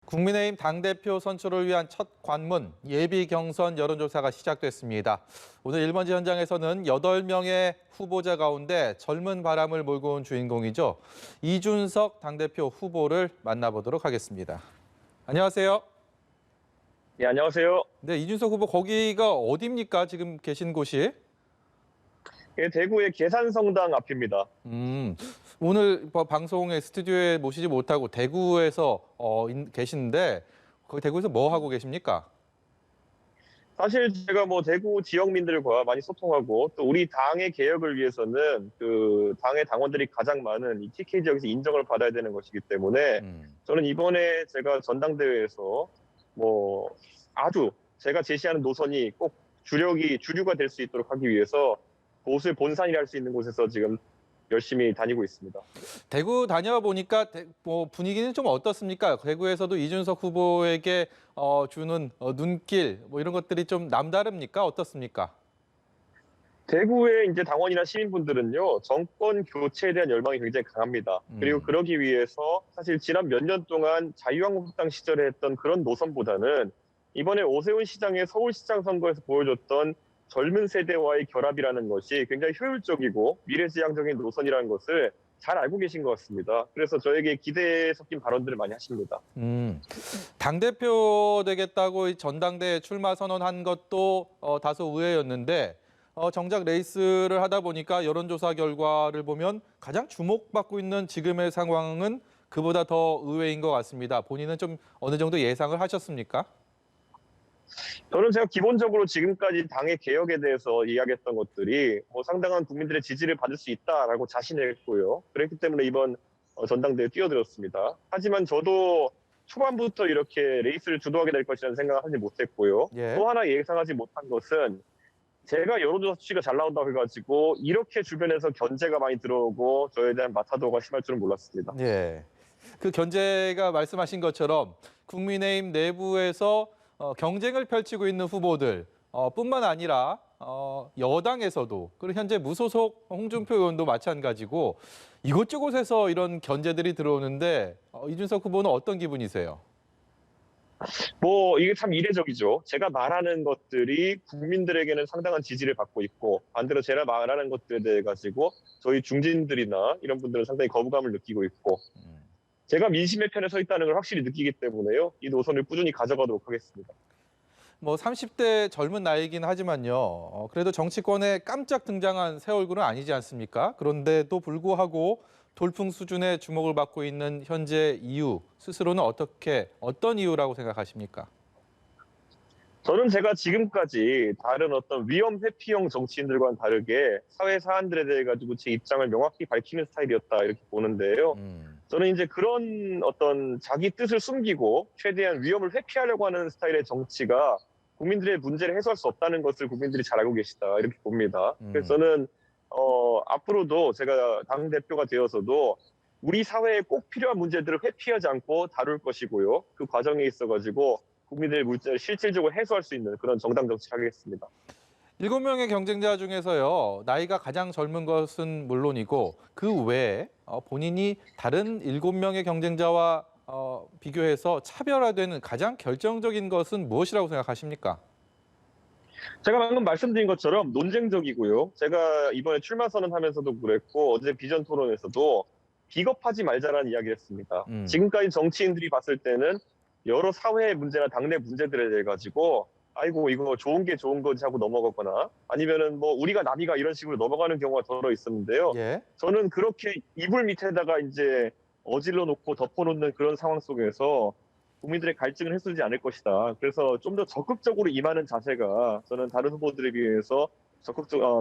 국민의힘 당대표 선출을 위한 첫 관문 예비 경선 여론조사가 시작됐습니다. 오늘 1번지 현장에서는 8명의 후보자 가운데 젊은 바람을 몰고 온 주인공이죠. 이준석 당대표 후보를 만나보도록 하겠습니다. 안녕하세요. 네, 안녕하세요. 네, 이준석 후보 거기가 어디입니까? 지금 계신 곳이? 예, 대구의 계산성당 앞입니다. 오늘 방송에 스튜디오에 모시지 못하고 대구에서 계시는데 거기 대구에서 뭐 하고 계십니까? 사실 제가 대구 지역민들과 많이 소통하고 또 우리 당의 개혁을 위해서는 그 당의 당원들이 가장 많은 이 TK 지역에서 인정을 받아야 되는 것이기 때문에 저는 이번에 제가 전당대회에서 아주 제가 제시하는 노선이 꼭 주류가 될 수 있도록 하기 위해서 보수의 본산이라 할 수 있는 곳에서 지금 열심히 다니고 있습니다. 대구 다녀보니까 분위기는 좀 어떻습니까? 대구에서도 이준석 후보에게 주는 눈길 이런 것들이 좀 남다릅니까? 어떻습니까? 대구의 이제 당원이나 시민분들은요, 정권 교체에 대한 열망이 굉장히 강합니다. 그리고 그러기 위해서 사실 지난 몇 년 동안 자유한국당 시절에 했던 그런 노선보다는 이번에 오세훈 시장의 서울시장 선거에서 보여줬던 젊은 세대와의 결합이라는 것이 굉장히 효율적이고 미래지향적인 노선이라는 것을 잘 알고 계신 것 같습니다. 그래서 저에게 기대에 섞인 발언들을 많이 하십니다. 당대표 되겠다고 전당대회 출마 선언한 것도 다소 의외였는데 정작 레이스를 하다 보니까 여론조사 결과를 보면 가장 주목받고 있는 지금의 상황은 그보다 더 의외인 것 같습니다. 본인은 좀 어느 정도 예상을 하셨습니까? 저는 제가 기본적으로 지금까지 당의 개혁에 대해서 이야기했던 것들이 상당한 국민들의 지지를 받을 수 있다라고 자신했고요. 그렇기 때문에 이번 전당대회에 뛰어들었습니다. 하지만 저도 초반부터 이렇게 레이스를 주도하게 될 것이라는 생각을 하지 못했고요. 예. 또 하나 예상하지 못한 것은 제가 여론조사 수치가 잘 나온다고 해가지고 이렇게 주변에서 견제가 많이 들어오고 저에 대한 마타도가 심할 줄은 몰랐습니다. 예. 그 견제가 말씀하신 것처럼 국민의힘 내부에서 경쟁을 펼치고 있는 후보들 뿐만 아니라 여당에서도 그리고 현재 무소속 홍준표 의원도 마찬가지고 이곳저곳에서 이런 견제들이 들어오는데 이준석 후보는 어떤 기분이세요? 이게 참 이례적이죠. 제가 말하는 것들이 국민들에게는 상당한 지지를 받고 있고 반대로 제가 말하는 것들에 대해 가지고 저희 중진들이나 이런 분들은 상당히 거부감을 느끼고 있고 제가 민심의 편에 서 있다는 걸 확실히 느끼기 때문에요. 이 노선을 꾸준히 가져가도록 하겠습니다. 30대 젊은 나이긴 하지만요. 그래도 정치권에 깜짝 등장한 새 얼굴은 아니지 않습니까? 그런데도 불구하고 돌풍 수준의 주목을 받고 있는 현재 이유, 스스로는 어떤 이유라고 생각하십니까? 저는 제가 지금까지 다른 어떤 위험 회피형 정치인들과는 다르게 사회 사안들에 대해 가지고 제 입장을 명확히 밝히는 스타일이었다 이렇게 보는데요. 저는 이제 그런 어떤 자기 뜻을 숨기고 최대한 위험을 회피하려고 하는 스타일의 정치가 국민들의 문제를 해소할 수 없다는 것을 국민들이 잘 알고 계시다 이렇게 봅니다. 그래서 저는 앞으로도 제가 당대표가 되어서도 우리 사회에 꼭 필요한 문제들을 회피하지 않고 다룰 것이고요. 그 과정에 있어가지고 국민들의 문제를 실질적으로 해소할 수 있는 그런 정당 정치를 하겠습니다. 7명의 경쟁자 중에서요. 나이가 가장 젊은 것은 물론이고 그 외에 본인이 다른 7명의 경쟁자와 비교해서 차별화되는 가장 결정적인 것은 무엇이라고 생각하십니까? 제가 방금 말씀드린 것처럼 논쟁적이고요. 제가 이번에 출마 선언하면서도 그랬고 어제 비전 토론에서도 비겁하지 말자라는 이야기를 했습니다. 지금까지 정치인들이 봤을 때는 여러 사회 문제나 당내 문제들에 대해 가지고 아이고 이거 좋은 게 좋은 거지 하고 넘어가거나 아니면은 우리가 남이가 이런 식으로 넘어가는 경우가 더러 있었는데요. 예. 저는 그렇게 이불 밑에다가 이제 어질러 놓고 덮어놓는 그런 상황 속에서 국민들의 갈증을 해소되지 않을 것이다. 그래서 좀 더 적극적으로 임하는 자세가 저는 다른 후보들에 비해서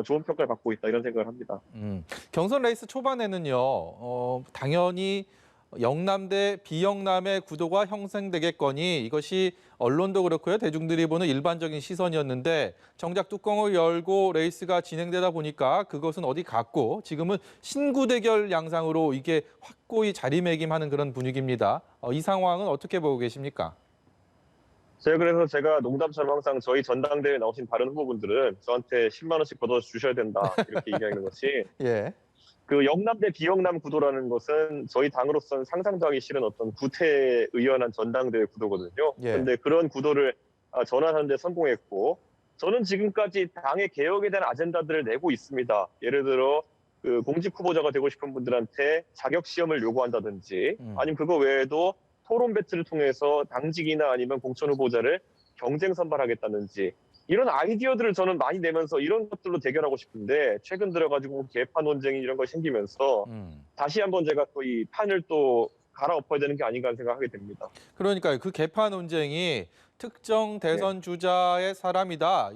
좋은 평가를 받고 있다 이런 생각을 합니다. 경선 레이스 초반에는요. 당연히 영남 대 비영남의 구도가 형성되겠거니 이것이 언론도 그렇고요. 대중들이 보는 일반적인 시선이었는데 정작 뚜껑을 열고 레이스가 진행되다 보니까 그것은 어디 갔고 지금은 신구 대결 양상으로 이게 확고히 자리매김하는 그런 분위기입니다. 이 상황은 어떻게 보고 계십니까? 그래서 제가 농담처럼 항상 저희 전당대회에 나오신 다른 후보분들은 저한테 10만 원씩 걷어 주셔야 된다 이렇게 얘기하는 것이 예. 그 영남 대 비영남 구도라는 것은 저희 당으로서는 상상도 하기 싫은 어떤 구태의연한 전당대회 구도거든요. 예. 그런데 그런 구도를 전환하는 데 성공했고, 저는 지금까지 당의 개혁에 대한 아젠다들을 내고 있습니다. 예를 들어 그 공직 후보자가 되고 싶은 분들한테 자격 시험을 요구한다든지, 아니면 그거 외에도 토론 배틀을 통해서 당직이나 아니면 공천 후보자를 경쟁 선발하겠다든지, 이런 아이디어들을 저는 많이 내면서 이런 것들로 대결하고 싶은데, 최근 들어가지고 개파 논쟁이 이런 거 생기면서 다시 한번 제가 또 이 판을 또 갈아엎어야 되는 게 아닌가 생각하게 됩니다. 그러니까요. 그 개파 논쟁이 특정 대선 주자의 사람이다.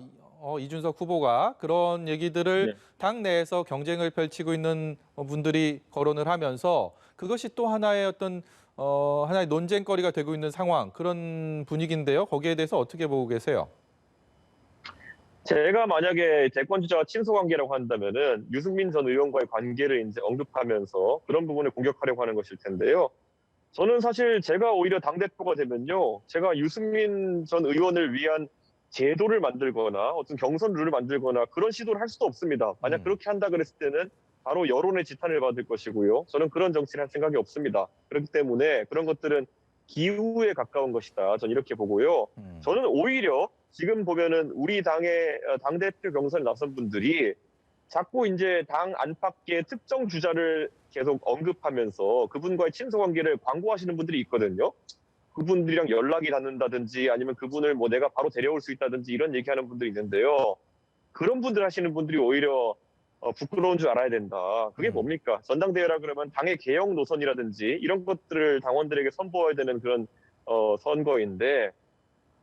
이준석 후보가 그런 얘기들을 네. 당 내에서 경쟁을 펼치고 있는 분들이 거론을 하면서 그것이 또 하나의 어떤 하나의 논쟁거리가 되고 있는 상황, 그런 분위기인데요. 거기에 대해서 어떻게 보고 계세요? 제가 만약에 대권 주자와 친소 관계라고 한다면은 유승민 전 의원과의 관계를 이제 언급하면서 그런 부분을 공격하려고 하는 것일 텐데요. 저는 사실 제가 오히려 당대표가 되면요, 제가 유승민 전 의원을 위한 제도를 만들거나 어떤 경선 룰을 만들거나 그런 시도를 할 수도 없습니다. 만약 그렇게 한다 그랬을 때는 바로 여론의 지탄을 받을 것이고요. 저는 그런 정치를 할 생각이 없습니다. 그렇기 때문에 그런 것들은 기우에 가까운 것이다. 저는 이렇게 보고요. 저는 오히려 지금 보면은 우리 당의 당대표 경선에 나선 분들이 자꾸 이제 당 안팎의 특정 주자를 계속 언급하면서 그분과의 친소 관계를 광고하시는 분들이 있거든요. 그분들이랑 연락이 닿는다든지 아니면 그분을 뭐 내가 바로 데려올 수 있다든지 이런 얘기하는 분들이 있는데요. 그런 분들 하시는 분들이 오히려 부끄러운 줄 알아야 된다. 그게 뭡니까? 전당대회라 그러면 당의 개혁 노선이라든지 이런 것들을 당원들에게 선보여야 되는 그런 선거인데,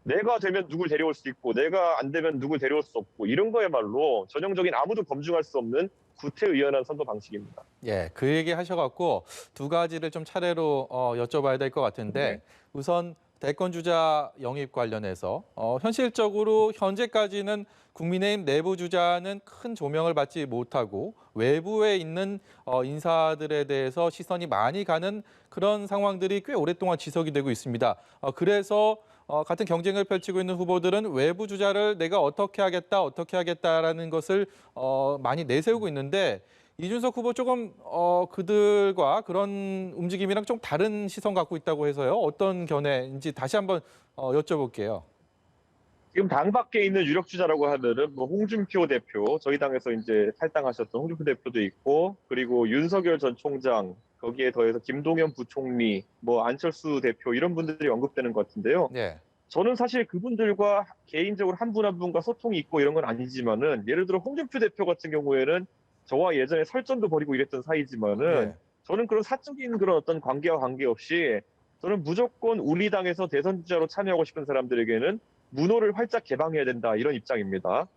내가 되면 누굴 데려올 수 있고 내가 안 되면 누굴 데려올 수 없고, 이런 거야말로 전형적인 아무도 검증할 수 없는 구태의연한 선거 방식입니다. 예, 그 얘기 하셔갖고 두 가지를 좀 차례로 여쭤봐야 될 것 같은데, 네. 우선 대권 주자 영입 관련해서 현실적으로 현재까지는 국민의힘 내부 주자는 큰 조명을 받지 못하고 외부에 있는 인사들에 대해서 시선이 많이 가는 그런 상황들이 꽤 오랫동안 지속이 되고 있습니다. 그래서 같은 경쟁을 펼치고 있는 후보들은 외부 주자를 내가 어떻게 하겠다라는 것을 많이 내세우고 있는데, 이준석 후보 조금 그들과 그런 움직임이랑 좀 다른 시선 갖고 있다고 해서요. 어떤 견해인지 다시 한번 여쭤볼게요. 지금 당 밖에 있는 유력 주자라고 하면은 뭐 홍준표 대표, 저희 당에서 이제 탈당하셨던 홍준표 대표도 있고, 그리고 윤석열 전 총장, 거기에 더해서 김동연 부총리, 뭐 안철수 대표, 이런 분들이 언급되는 것 같은데요. 네. 저는 사실 그분들과 개인적으로 한 분 한 분과 소통이 있고 이런 건 아니지만은, 예를 들어 홍준표 대표 같은 경우에는 저와 예전에 설전도 벌이고 이랬던 사이지만은, 예. 저는 그런 사적인 그런 어떤 관계와 관계없이 저는 무조건 우리 당에서 대선 주자로 참여하고 싶은 사람들에게는 문호를 활짝 개방해야 된다, 이런 입장입니다.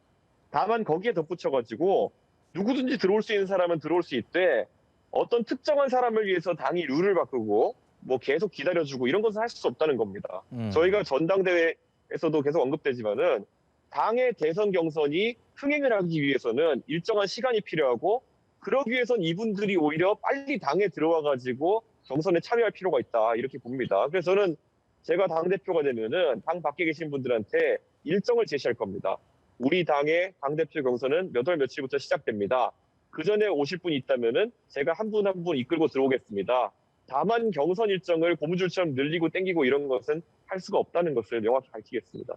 다만 거기에 덧붙여가지고 누구든지 들어올 수 있는 사람은 들어올 수 있되, 어떤 특정한 사람을 위해서 당이 룰을 바꾸고 뭐 계속 기다려주고 이런 것은 할 수 없다는 겁니다. 저희가 전당대회에서도 계속 언급되지만은, 당의 대선 경선이 흥행을 하기 위해서는 일정한 시간이 필요하고, 그러기 위해선 이분들이 오히려 빨리 당에 들어와가지고 경선에 참여할 필요가 있다, 이렇게 봅니다. 그래서 저는 제가 당대표가 되면은 당 밖에 계신 분들한테 일정을 제시할 겁니다. 우리 당의 당대표 경선은 몇 월 며칠부터 시작됩니다. 그 전에 오실 분이 있다면은 제가 한 분 한 분 이끌고 들어오겠습니다. 다만 경선 일정을 고무줄처럼 늘리고 땡기고 이런 것은 할 수가 없다는 것을 명확히 밝히겠습니다.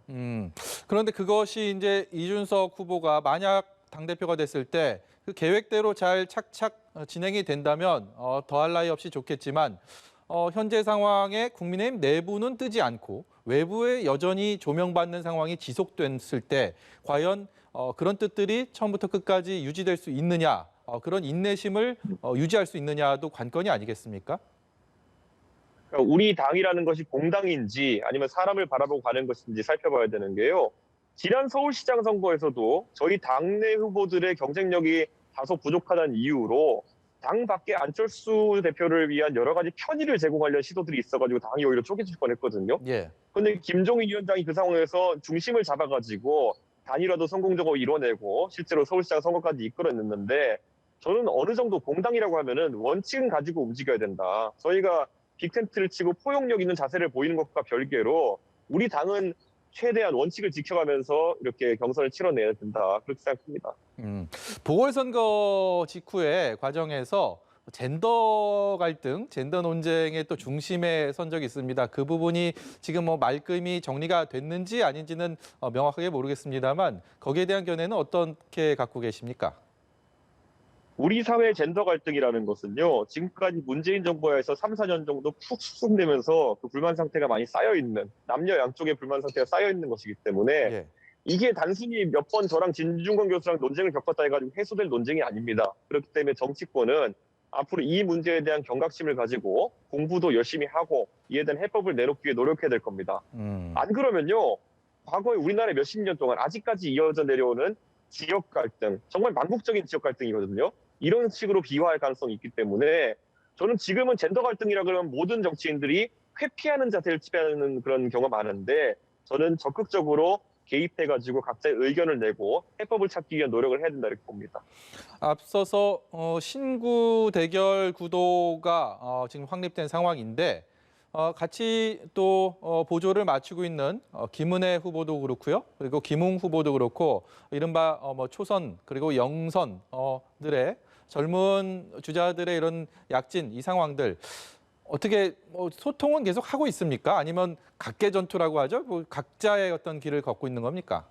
그런데 그것이 이제 이준석 후보가 만약 당대표가 됐을 때 그 계획대로 잘 착착 진행이 된다면 더할 나위 없이 좋겠지만, 현재 상황에 국민의힘 내부는 뜨지 않고 외부에 여전히 조명받는 상황이 지속됐을 때 과연 그런 뜻들이 처음부터 끝까지 유지될 수 있느냐, 그런 인내심을 유지할 수 있느냐도 관건이 아니겠습니까? 그러니까 우리 당이라는 것이 공당인지 아니면 사람을 바라보고 가는 것인지 살펴봐야 되는 게요. 지난 서울시장 선거에서도 저희 당내 후보들의 경쟁력이 다소 부족하다는 이유로 당 밖에 안철수 대표를 위한 여러 가지 편의를 제공하려는 시도들이 있어가지고 당이 오히려 쪼개질 뻔했거든요. 예. 그런데 김종인 위원장이 그 상황에서 중심을 잡아가지고 단일화도 성공적으로 이뤄내고 실제로 서울시장 선거까지 이끌어냈는데, 저는 어느 정도 공당이라고 하면은 원칙은 가지고 움직여야 된다. 저희가 빅텐트를 치고 포용력 있는 자세를 보이는 것과 별개로 우리 당은 최대한 원칙을 지켜가면서 이렇게 경선을 치러내야 된다, 그렇게 생각합니다. 보궐선거 직후에 과정에서 젠더 갈등, 젠더 논쟁의 또 중심에 선 적이 있습니다. 그 부분이 지금 뭐 말끔히 정리가 됐는지 아닌지는 명확하게 모르겠습니다만 거기에 대한 견해는 어떻게 갖고 계십니까? 우리 사회 젠더 갈등이라는 것은요, 지금까지 문재인 정부에서 3, 4년 정도 푹 숙성되면서 그 불만 상태가 많이 쌓여 있는, 남녀 양쪽의 불만 상태가 쌓여 있는 것이기 때문에 예. 이게 단순히 몇 번 저랑 진중권 교수랑 논쟁을 겪었다 해가지고 해소될 논쟁이 아닙니다. 그렇기 때문에 정치권은 앞으로 이 문제에 대한 경각심을 가지고 공부도 열심히 하고 이에 대한 해법을 내놓기 위해 노력해야 될 겁니다. 안 그러면요, 과거에 우리나라에 몇십 년 동안 아직까지 이어져 내려오는 지역 갈등, 정말 망국적인 지역 갈등이거든요. 이런 식으로 비화할 가능성이 있기 때문에 저는 지금은 젠더 갈등이라 그러면 모든 정치인들이 회피하는 자세를 취하는 그런 경우가 많은데 저는 적극적으로 개입해가지고 각자의 의견을 내고 해법을 찾기 위한 노력을 해야 된다 이렇게 봅니다. 앞서서 신구 대결 구도가 지금 확립된 상황인데 같이 또 보조를 맞추고 있는 김은혜 후보도 그렇고요. 그리고 김웅 후보도 그렇고 이른바 뭐 초선 그리고 영선들의 젊은 주자들의 이런 약진 이 상황들 어떻게 소통은 계속 하고 있습니까? 아니면 각계 전투라고 하죠? 뭐 각자의 어떤 길을 걷고 있는 겁니까?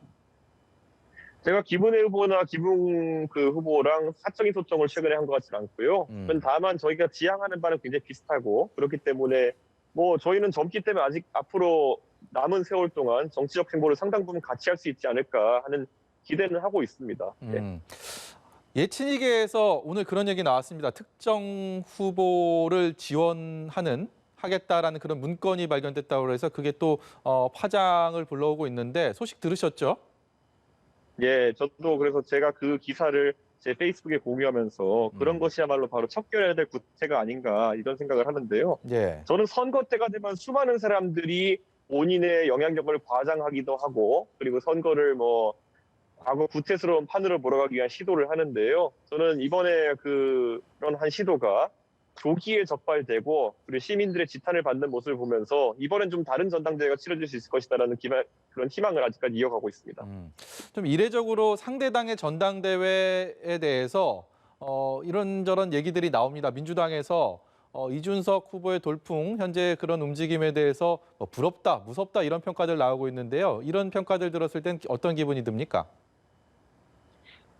제가 김은혜 후보나 김웅 그 후보랑 사적인 소통을 최근에 한 것 같지는 않고요. 다만 저희가 지향하는 바는 굉장히 비슷하고 그렇기 때문에 뭐 저희는 젊기 때문에 아직 앞으로 남은 세월 동안 정치적 행보를 상당 부분 같이 할 수 있지 않을까 하는 기대는 하고 있습니다. 네. 예친이계에서 오늘 그런 얘기 나왔습니다. 특정 후보를 하겠다라는 그런 문건이 발견됐다고 해서 그게 또 파장을 불러오고 있는데 소식 들으셨죠? 예, 저도 그래서 제가 그 기사를 제 페이스북에 공유하면서 그런 것이야말로 바로 척결해야 될 구태가 아닌가 이런 생각을 하는데요. 예. 저는 선거 때가 되면 수많은 사람들이 본인의 영향력을 과장하기도 하고 그리고 선거를 뭐 과거 구태스러운 판으로 몰아가기 위한 시도를 하는데요. 저는 이번에 그런 한 시도가 조기에 적발되고 그리고 시민들의 지탄을 받는 모습을 보면서 이번엔 좀 다른 전당대회가 치러질 수 있을 것이다라는 그런 희망을 아직까지 이어가고 있습니다. 좀 이례적으로 상대당의 전당대회에 대해서 이런저런 얘기들이 나옵니다. 민주당에서 이준석 후보의 돌풍, 현재 그런 움직임에 대해서 부럽다, 무섭다 이런 평가들 나오고 있는데요. 이런 평가들 들었을 땐 어떤 기분이 듭니까?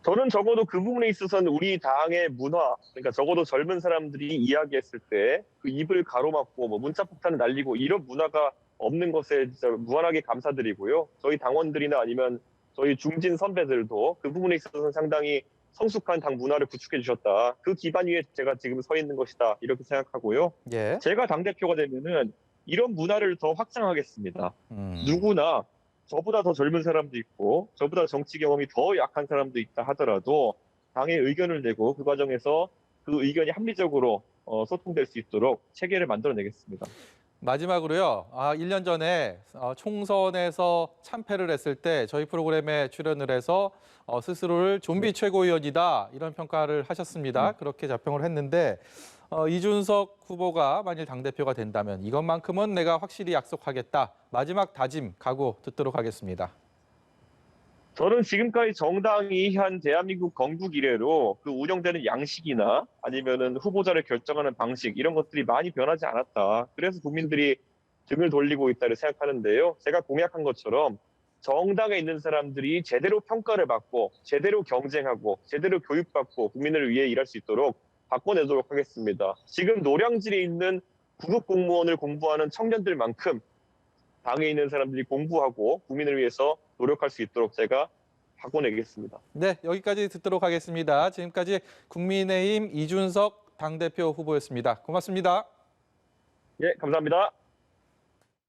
저는 적어도 그 부분에 있어서는 우리 당의 문화, 그러니까 적어도 젊은 사람들이 이야기했을 때 그 입을 가로막고 뭐 문자폭탄을 날리고 이런 문화가 없는 것에 진짜 무한하게 감사드리고요. 저희 당원들이나 아니면 저희 중진 선배들도 그 부분에 있어서는 상당히 성숙한 당 문화를 구축해 주셨다. 그 기반 위에 제가 지금 서 있는 것이다. 이렇게 생각하고요. 예. 제가 당대표가 되면은 이런 문화를 더 확장하겠습니다. 누구나 저보다 더 젊은 사람도 있고 저보다 정치 경험이 더 약한 사람도 있다 하더라도 당의 의견을 내고 그 과정에서 그 의견이 합리적으로 소통될 수 있도록 체계를 만들어내겠습니다. 마지막으로요. 1년 전에 총선에서 참패를 했을 때 저희 프로그램에 출연을 해서 스스로를 좀비 최고위원이다 이런 평가를 하셨습니다. 그렇게 자평을 했는데 이준석 후보가 만일 당대표가 된다면 이것만큼은 내가 확실히 약속하겠다. 마지막 다짐, 각오 듣도록 하겠습니다. 저는 지금까지 정당이 한 대한민국 건국 이래로 그 운영되는 양식이나 아니면은 후보자를 결정하는 방식 이런 것들이 많이 변하지 않았다. 그래서 국민들이 등을 돌리고 있다를 생각하는데요. 제가 공약한 것처럼 정당에 있는 사람들이 제대로 평가를 받고 제대로 경쟁하고 제대로 교육받고 국민을 위해 일할 수 있도록 바꿔내도록 하겠습니다. 지금 노량진에 있는 구급 공무원을 공부하는 청년들만큼 당에 있는 사람들이 공부하고 국민을 위해서 노력할 수 있도록 제가 바꿔내겠습니다. 네, 여기까지 듣도록 하겠습니다. 지금까지 국민의힘 이준석 당대표 후보였습니다. 고맙습니다. 예, 감사합니다.